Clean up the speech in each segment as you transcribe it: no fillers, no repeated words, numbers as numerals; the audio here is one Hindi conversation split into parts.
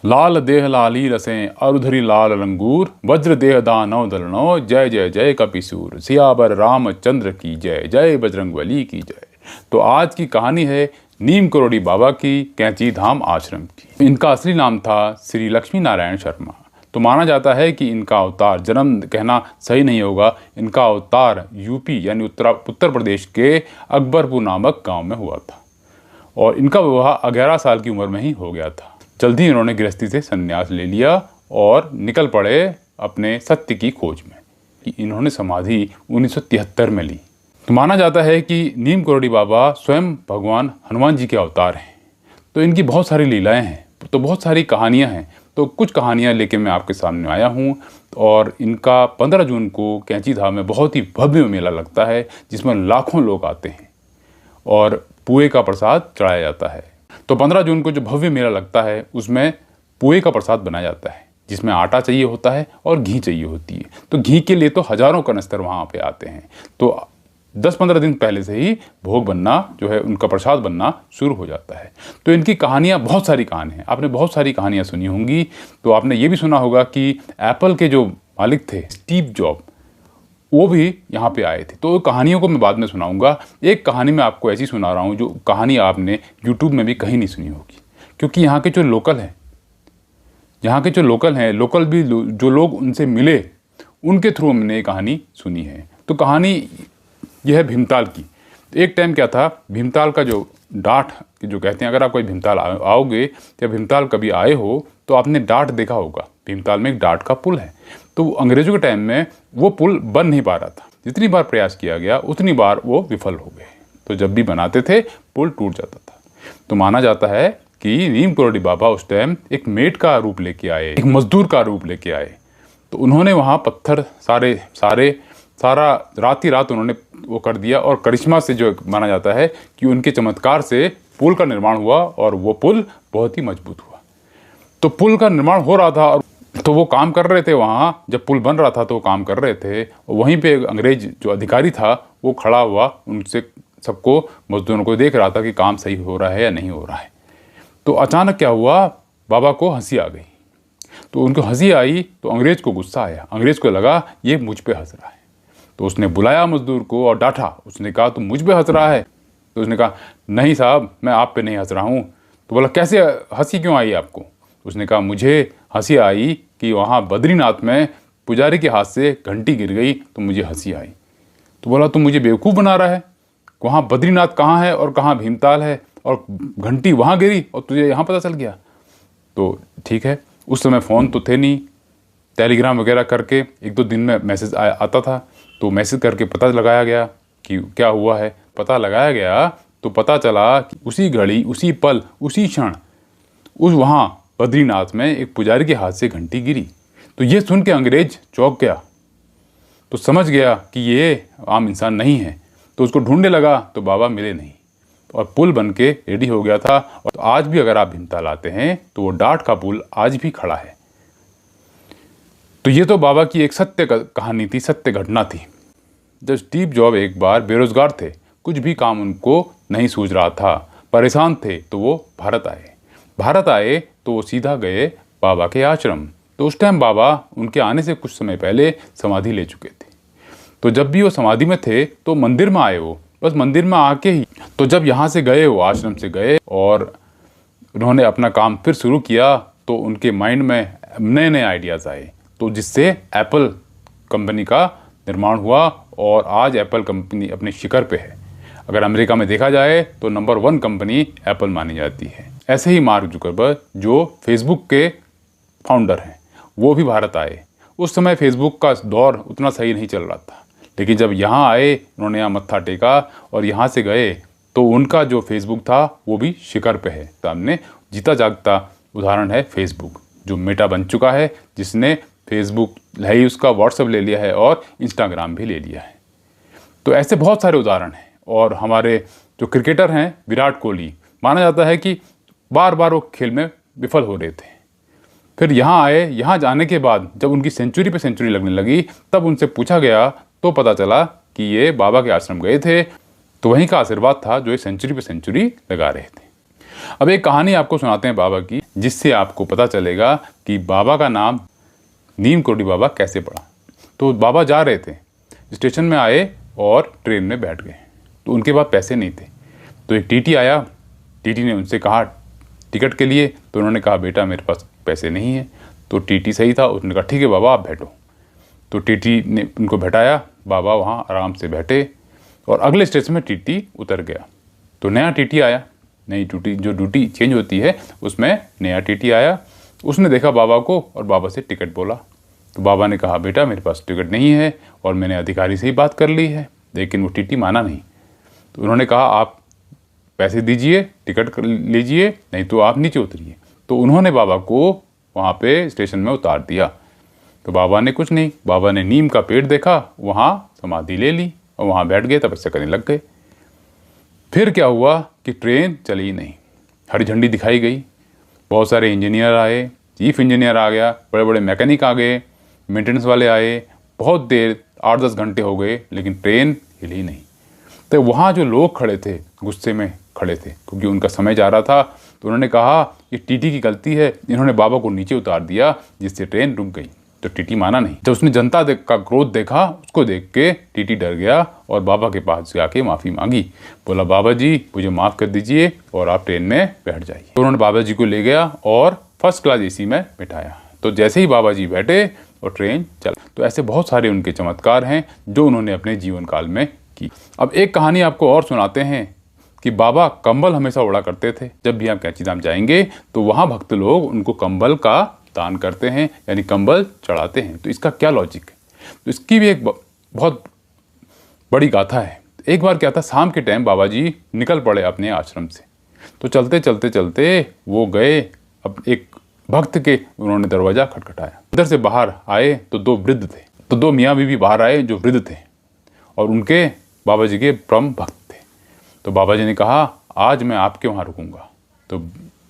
लाल देह लाली रसें अरुधरी लाल रंगूर, वज्र देह दानव दलनो, जय जय जय कपिसूर, सियावर रामचंद्र की जय, जय बजरंगबली की जय। तो आज की कहानी है नीम करोड़ी बाबा की, कैंची धाम आश्रम की। इनका असली नाम था श्री लक्ष्मी नारायण शर्मा। तो माना जाता है कि इनका अवतार, जन्म कहना सही नहीं होगा, इनका अवतार यूपी यानी उत्तर प्रदेश के अकबरपुर नामक गांव में हुआ था और इनका विवाह 11 साल की उम्र में ही हो गया था। जल्दी इन्होंने गृहस्थी से संन्यास ले लिया और निकल पड़े अपने सत्य की खोज में। इन्होंने समाधि 1973 में ली। तो माना जाता है कि नीम करोड़ी बाबा स्वयं भगवान हनुमान जी के अवतार हैं। तो इनकी बहुत सारी लीलाएं हैं, तो बहुत सारी कहानियां हैं। तो कुछ कहानियां लेके मैं आपके सामने आया हूं। और इनका 15 जून को कैंची धाम में बहुत ही भव्य मेला लगता है, जिसमें लाखों लोग आते हैं और पुए का प्रसाद चढ़ाया जाता है। तो 15 जून को जो भव्य मेला लगता है उसमें पुए का प्रसाद बनाया जाता है, जिसमें आटा चाहिए होता है और घी चाहिए होती है। तो घी के लिए तो हजारों कनस्तर वहाँ पे आते हैं। तो 10-15 दिन पहले से ही भोग बनना जो है, उनका प्रसाद बनना शुरू हो जाता है। तो इनकी कहानियाँ, बहुत सारी कहानी हैं, आपने बहुत सारी कहानियाँ सुनी होंगी। तो आपने ये भी सुना होगा कि एप्पल के जो मालिक थे स्टीव जॉब, वो भी यहाँ पे आए थे। तो कहानियों को मैं बाद में सुनाऊंगा। एक कहानी मैं आपको ऐसी सुना रहा हूँ जो कहानी आपने यूट्यूब में भी कहीं नहीं सुनी होगी, क्योंकि यहाँ के जो लोकल हैं, लोकल भी जो लोग उनसे मिले, उनके थ्रू हमने ये कहानी सुनी है। तो कहानी यह है भीमताल की। एक टाइम क्या था, भीमताल का जो डाठ जो कहते हैं, अगर आप कोई भीमताल आओगे या भीमताल कभी आए हो तो आपने डाठ देखा होगा। भीमताल में एक डाठ का पुल है। तो अंग्रेजों के टाइम में वो पुल बन नहीं पा रहा था। जितनी बार प्रयास किया गया उतनी बार वो विफल हो गए। तो जब भी बनाते थे पुल टूट जाता था। तो माना जाता है कि नीम करोड़ी बाबा उस टाइम एक मेट का रूप लेके आए, एक मजदूर का रूप लेके आए। तो उन्होंने वहाँ पत्थर सारा रात ही रात उन्होंने वो कर दिया। और करिश्मा से जो माना जाता है कि उनके चमत्कार से पुल का निर्माण हुआ और वो पुल बहुत ही मजबूत हुआ। तो पुल का निर्माण हो रहा था, तो वो काम कर रहे थे वहाँ, जब पुल बन रहा था तो वो काम कर रहे थे। वहीं पे अंग्रेज जो अधिकारी था वो खड़ा हुआ, उनसे सबको, मजदूरों को देख रहा था कि काम सही हो रहा है या नहीं हो रहा है। तो अचानक क्या हुआ, बाबा को हंसी आ गई। तो उनको हंसी आई तो अंग्रेज को गुस्सा आया। अंग्रेज को लगा ये मुझ पे हंस रहा है। तो उसने बुलाया मजदूर को और डांटा। उसने कहा तुम मुझ पे हंस रहा है? तो उसने कहा नहीं साहब, मैं आप पे नहीं हंस रहा हूँ। तो बोला कैसे हंसी क्यों आई आपको? उसने कहा मुझे हंसी आई कि वहाँ बद्रीनाथ में पुजारी के हाथ से घंटी गिर गई तो मुझे हंसी आई। तो बोला तुम मुझे बेवकूफ़ बना रहा है, वहाँ बद्रीनाथ कहाँ है और कहाँ भीमताल है, और घंटी वहाँ गिरी और तुझे यहाँ पता चल गया। तो ठीक है, उस समय फ़ोन तो थे नहीं, टेलीग्राम वगैरह करके 1-2 दिन में मैसेज आता था। तो मैसेज करके पता लगाया गया कि क्या हुआ है। पता लगाया गया तो पता चला कि उसी घड़ी, उसी पल, उसी क्षण उस वहाँ बद्रीनाथ में एक पुजारी के हाथ से घंटी गिरी। तो ये सुन के अंग्रेज चौंक गया, तो समझ गया कि ये आम इंसान नहीं है। तो उसको ढूंढने लगा तो बाबा मिले नहीं और पुल बन के रेडी हो गया था। और तो आज भी अगर आप भीमताल आते हैं तो वो डाठ का पुल आज भी खड़ा है। तो ये तो बाबा की एक सत्य कहानी थी, सत्य घटना थी। जब स्टीव जॉब एक बार बेरोजगार थे, कुछ भी काम उनको नहीं सूझ रहा था, परेशान थे, तो वो भारत आए तो वो सीधा गए बाबा के आश्रम। तो उस टाइम बाबा उनके आने से कुछ समय पहले समाधि ले चुके थे। तो जब भी वो समाधि में थे तो मंदिर में आए, वो बस मंदिर में आके ही, तो जब यहाँ से गए, वो आश्रम से गए और उन्होंने अपना काम फिर शुरू किया, तो उनके माइंड में नए नए आइडियाज़ आए, तो जिससे एप्पल कंपनी का निर्माण हुआ। और आज एप्पल कंपनी अपने शिखर पे है। अगर अमेरिका में देखा जाए तो नंबर 1 कंपनी एप्पल मानी जाती है। ऐसे ही मार्क जुकरबर्ग जो फेसबुक के फाउंडर हैं, वो भी भारत आए। उस समय फेसबुक का दौर उतना सही नहीं चल रहा था, लेकिन जब यहाँ आए, उन्होंने यहाँ मत्था टेका और यहाँ से गए, तो उनका जो फेसबुक था वो भी शिखर पे है। सामने जीता जागता उदाहरण है फेसबुक, जो मेटा बन चुका है, जिसने फेसबुक है ही उसका व्हाट्सएप ले लिया है और इंस्टाग्राम भी ले लिया है। तो ऐसे बहुत सारे उदाहरण हैं। और हमारे जो क्रिकेटर हैं विराट कोहली, माना जाता है कि बार बार वो खेल में विफल हो रहे थे। फिर यहाँ आए, यहाँ जाने के बाद जब उनकी सेंचुरी पे सेंचुरी लगने लगी, तब उनसे पूछा गया तो पता चला कि ये बाबा के आश्रम गए थे, तो वहीं का आशीर्वाद था जो ये सेंचुरी पे सेंचुरी लगा रहे थे। अब एक कहानी आपको सुनाते हैं बाबा की, जिससे आपको पता चलेगा कि बाबा का नाम नीम करोड़ी बाबा कैसे पड़ा। तो बाबा जा रहे थे, स्टेशन में आए और ट्रेन में बैठ गए। तो उनके पास पैसे नहीं थे। तो एक टीटी आया, टीटी ने उनसे कहा टिकट के लिए। तो उन्होंने कहा बेटा मेरे पास पैसे नहीं है। तो टीटी सही था, उसने कहा ठीक है बाबा आप बैठो। तो टीटी ने उनको बैठाया, बाबा वहाँ आराम से बैठे और अगले स्टेशन में टीटी उतर गया। तो नया टीटी आया, नई ड्यूटी, जो ड्यूटी चेंज होती है उसमें नया टीटी आया। उसने देखा बाबा को और बाबा से टिकट बोला। तो बाबा ने कहा बेटा मेरे पास टिकट नहीं है और मैंने अधिकारी से ही बात कर ली है, लेकिन वो टीटी माना नहीं। तो उन्होंने कहा आप पैसे दीजिए, टिकट लीजिए, नहीं तो आप नीचे उतरिए। तो उन्होंने बाबा को वहाँ पे स्टेशन में उतार दिया। तो बाबा ने कुछ नहीं, बाबा ने नीम का पेड़ देखा, वहाँ समाधि ले ली और वहाँ बैठ गए, तपस्या करने लग गए। फिर क्या हुआ कि ट्रेन चली नहीं, हरी झंडी दिखाई गई, बहुत सारे इंजीनियर आए, चीफ इंजीनियर आ गया, बड़े बड़े मैकेनिक आ गए, मेंटेनेंस वाले आए, बहुत देर 8-10 घंटे हो गए, लेकिन ट्रेन हिली नहीं। तो वहाँ जो लोग खड़े थे गुस्से में खड़े थे, क्योंकि उनका समय जा रहा था। तो उन्होंने कहा ये टीटी की गलती है, इन्होंने बाबा को नीचे उतार दिया जिससे ट्रेन रुक गई। तो टीटी माना नहीं। जब उसने जनता का क्रोध देखा, उसको देख के टीटी डर गया और बाबा के पास जाके माफ़ी मांगी। बोला बाबा जी मुझे माफ़ कर दीजिए और आप ट्रेन में बैठ जाइए। तो उन्होंने बाबा जी को ले गया और फर्स्ट क्लास एसी में बैठाया। तो जैसे ही बाबा जी बैठे और ट्रेन चल। तो ऐसे बहुत सारे उनके चमत्कार हैं जो उन्होंने अपने जीवन काल में की। अब एक कहानी आपको और सुनाते हैं कि बाबा कंबल हमेशा ओढ़ा करते थे। जब भी आप कैंची धाम जाएंगे तो वहाँ भक्त लोग उनको कंबल का दान करते हैं, यानी कंबल चढ़ाते हैं। तो इसका क्या लॉजिक है? तो इसकी भी एक बहुत बड़ी गाथा है। एक बार क्या था, शाम के टाइम बाबा जी निकल पड़े अपने आश्रम से। तो चलते चलते चलते वो गए, अब एक भक्त के उन्होंने दरवाज़ा खटखटाया। अंदर से बाहर आए तो 2 वृद्ध थे। तो 2 मियाँ बीवी बाहर आए जो वृद्ध थे और उनके बाबा जी के परम भक्त थे। तो बाबा जी ने कहा आज मैं आपके वहाँ रुकूंगा। तो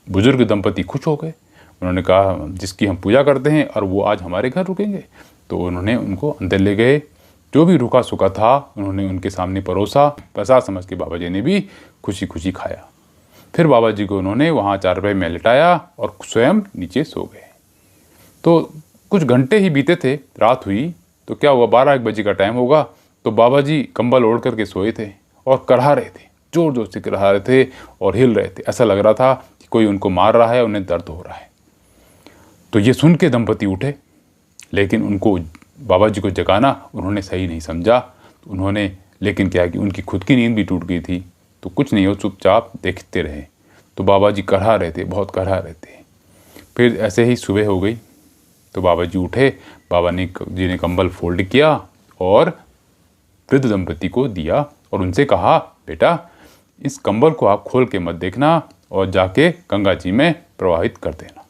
बुजुर्ग दंपति खुश हो गए। उन्होंने कहा जिसकी हम पूजा करते हैं और वो आज हमारे घर रुकेंगे। तो उन्होंने उनको अंदर ले गए, जो भी रुका सुखा था उन्होंने उनके सामने परोसा। प्रसाद समझ के बाबा जी ने भी खुशी खुशी खाया। फिर बाबा जी को उन्होंने वहाँ चारपाई में लिटाया और स्वयं नीचे सो गए। तो कुछ घंटे ही बीते थे, रात हुई। तो क्या हुआ, 12-1 बजे का टाइम होगा। तो बाबा जी कंबल ओढ़ करके सोए थे और करहा रहे थे, जोर जोर से करहा रहे थे और हिल रहे थे। ऐसा लग रहा था कि कोई उनको मार रहा है, उन्हें दर्द हो रहा है। तो ये सुन के दंपति उठे, लेकिन उनको बाबा जी को जगाना उन्होंने सही नहीं समझा। तो उन्होंने लेकिन क्या कि उनकी खुद की नींद भी टूट गई थी, तो कुछ नहीं हो, चुपचाप देखते रहे। तो बाबा जी करहा रहे थे, बहुत करहा रहे थे। फिर ऐसे ही सुबह हो गई। तो बाबा जी उठे, बाबा जी ने कंबल फोल्ड किया और वृद्ध दंपति को दिया और उनसे कहा बेटा इस कंबल को आप खोल के मत देखना और जाके गंगा जी में प्रवाहित कर देना।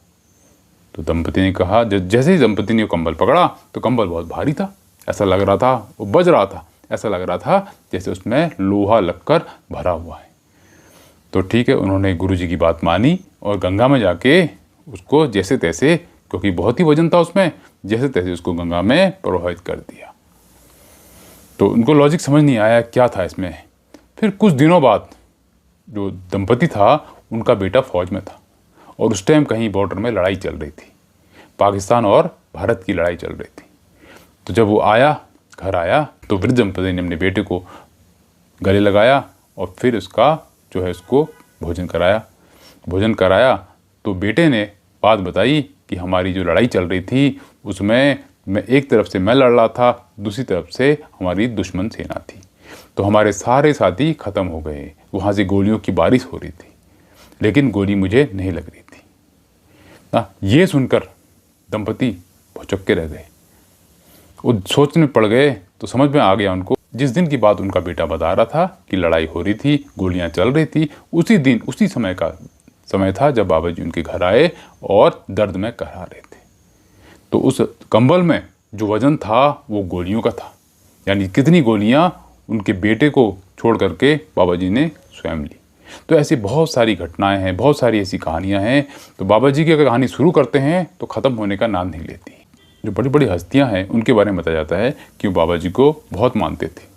तो दंपति ने कहा, जैसे ही दंपति ने कंबल पकड़ा तो कंबल बहुत भारी था, ऐसा लग रहा था वो बज रहा था, ऐसा लग रहा था जैसे उसमें लोहा लगकर भरा हुआ है। तो ठीक है, उन्होंने गुरुजी की बात मानी और गंगा में जाके उसको जैसे तैसे, क्योंकि बहुत ही वजन था उसमें, जैसे तैसे उसको गंगा में प्रवाहित कर दिया। तो उनको लॉजिक समझ नहीं आया क्या था इसमें। फिर कुछ दिनों बाद जो दंपति था उनका बेटा फौज में था और उस टाइम कहीं बॉर्डर में लड़ाई चल रही थी, पाकिस्तान और भारत की लड़ाई चल रही थी। तो जब वो आया, घर आया, तो वृद्ध दंपति ने अपने बेटे को गले लगाया और फिर उसका जो है उसको भोजन कराया। तो बेटे ने बात बताई कि हमारी जो लड़ाई चल रही थी उसमें मैं एक तरफ से मैं लड़ रहा था, दूसरी तरफ से हमारी दुश्मन सेना थी। तो हमारे सारे साथी ख़त्म हो गए, वहाँ से गोलियों की बारिश हो रही थी, लेकिन गोली मुझे नहीं लग रही थी ना। ये सुनकर दंपति भौचक्के रह गए, वो सोचने में पड़ गए। तो समझ में आ गया उनको, जिस दिन की बात उनका बेटा बता रहा था कि लड़ाई हो रही थी, गोलियां चल रही थी, उसी दिन उसी समय था जब बाबा जी उनके घर आए और दर्द में करहा रहे थे। तो उस कंबल में जो वजन था वो गोलियों का था, यानी कितनी गोलियां उनके बेटे को छोड़ करके बाबा जी ने स्वयं ली। तो ऐसी बहुत सारी घटनाएं हैं, बहुत सारी ऐसी कहानियां हैं। तो बाबा जी की अगर कहानी शुरू करते हैं तो ख़त्म होने का नाम नहीं लेती। जो बड़ी बड़ी हस्तियां हैं उनके बारे में बताया जाता है कि वो बाबा जी को बहुत मानते थे,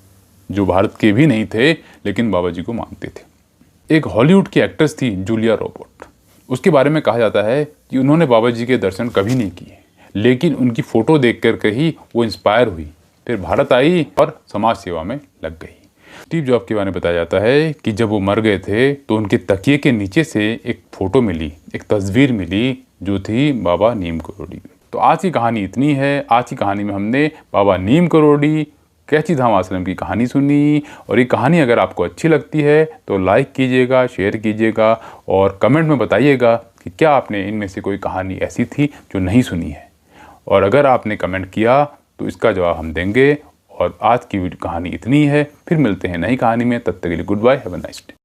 जो भारत के भी नहीं थे लेकिन बाबा जी को मानते थे। एक हॉलीवुड की एक्ट्रेस थी जूलिया रॉबर्ट। उसके बारे में कहा जाता है कि उन्होंने बाबा जी के दर्शन कभी नहीं किए, लेकिन उनकी फ़ोटो देख कर ही वो इंस्पायर हुई, फिर भारत आई और समाज सेवा में लग गई। स्टीव जॉब के बारे में बताया जाता है कि जब वो मर गए थे तो उनके तकिए के नीचे से एक फ़ोटो मिली, एक तस्वीर मिली जो थी बाबा नीम करोड़ी। तो आज की कहानी इतनी है। आज की कहानी में हमने बाबा नीम करोड़ी कैची धाम आश्रम की कहानी सुनी, और ये कहानी अगर आपको अच्छी लगती है तो लाइक कीजिएगा, शेयर कीजिएगा और कमेंट में बताइएगा कि क्या आपने इनमें से कोई कहानी ऐसी थी जो नहीं सुनी है। और अगर आपने कमेंट किया तो इसका जवाब हम देंगे। और आज की कहानी इतनी है, फिर मिलते हैं नई कहानी में। तब तक के लिए goodbye, have a nice day.